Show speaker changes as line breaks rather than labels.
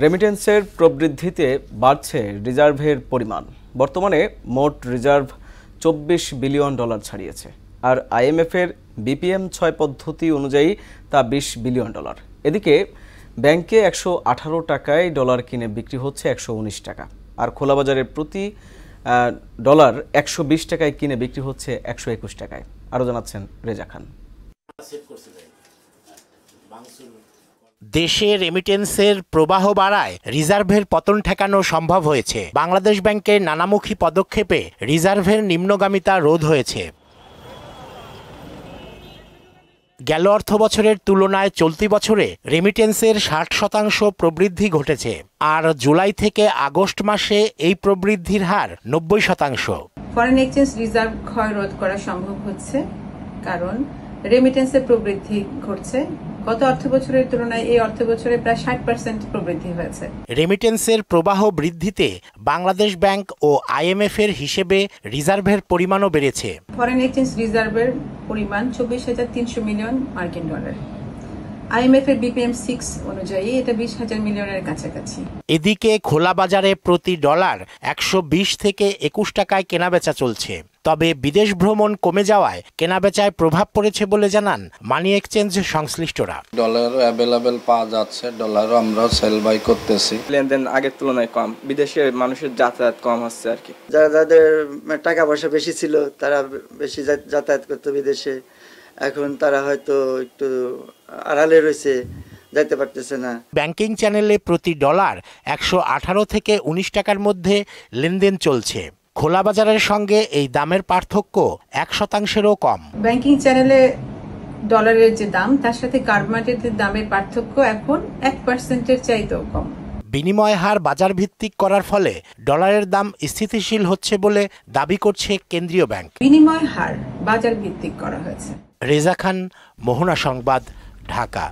রেমিটেন্সের প্রবৃদ্ধিতে বাড়ছে রিজার্ভের পরিমাণ। বর্তমানে মোট রিজার্ভ $24 বিলিয়ন ছাড়িয়েছে, আর আইএমএফের BPM-6 পদ্ধতি অনুযায়ী তা $20 বিলিয়ন। এদিকে ব্যাংকে 118 টাকায় ডলার কিনে বিক্রি হচ্ছে 119 টাকা, আর খোলা বাজারে প্রতি ডলার 120 টাকায় কিনে বিক্রি হচ্ছে 121 টাকায়। আরও জানাচ্ছেন রেজা খান।
দেশে রেমিটেন্সের প্রবাহ বাড়ায় রিজার্ভের পতন ঠেকানো সম্ভব হয়েছে। বাংলাদেশ ব্যাংকের নানামুখী পদক্ষেপে রিজার্ভের নিম্নগামিতা রোধ হয়েছে। গেল অর্থবছরের তুলনায় চলতি বছরে রেমিটেন্সের 60% প্রবৃদ্ধি ঘটেছে, আর জুলাই থেকে আগস্ট মাসে এই প্রবৃদ্ধির হার 90%।
ফরেন এক্সচেঞ্জ রিজার্ভ ক্ষয় রোধ করা সম্ভব হচ্ছে, কারণ রেমিটেন্সের প্রবৃদ্ধি ঘটছে। গত অর্থবছরের তুলনায় এই অর্থবছরে প্রায় 60% প্রবৃদ্ধি হয়েছে।
রেমিটেন্সের প্রবাহ বৃদ্ধিতে বাংলাদেশ ব্যাংক ও আইএমএফ এর হিসেবে রিজার্ভের পরিমাণও বেড়েছে।
ফরেন এক্সচেঞ্জ রিজার্ভের পরিমাণ 24,300 মিলিয়ন মার্কিন ডলার। আইএমএফ এর BPM-6 অনুযায়ী এটা 20,000 মিলিয়নের কাছাকাছি।
এদিকে খোলা বাজারে প্রতি ডলার 120 থেকে 21 টাকায় কেনাবেচা চলছে। তবে বিদেশ ভ্রমণ কমে যাওয়ায় কেনাবেচায় প্রভাব পড়েছে বলে জানান মানি এক্সচেঞ্জ সংশ্লিষ্টরা।
ডলার অ্যাভেলেবেল পাওয়া যাচ্ছে, ডলারও আমরা সেল বাই করতেছি।
লেনদেন আগের তুলনায় কম, বিদেশে মানুষের যাতায়াত কম হচ্ছে আর কি।
যাদের টাকা পয়সা বেশি ছিল তারা বেশি যাতায়াত করতো বিদেশে, এখন তারা হয়তো একটু আড়ালে রয়েছে, যাইতে পারতেছে না।
ব্যাংকিং চ্যানেলে প্রতি ডলার 118 থেকে 19 টাকার মধ্যে লেনদেন চলছে। খোলা বাজারের সঙ্গে এই দামের পার্থক্য 1%-ও কম।
ব্যাংকিং চ্যানেলে ডলারের যে দাম তার সাথে কার্ড মার্কেটের দামের পার্থক্য এখন 1%-এর চাইতেও কম।
বিনিময় হার বাজার ভিত্তিক করার ফলে ডলারের দাম স্থিতিশীল হচ্ছে বলে দাবি করছে কেন্দ্রীয় ব্যাংক।
বিনিময় হার বাজার ভিত্তিক করা হয়েছে।
রেজা খান, মোহনা সংবাদ, ঢাকা।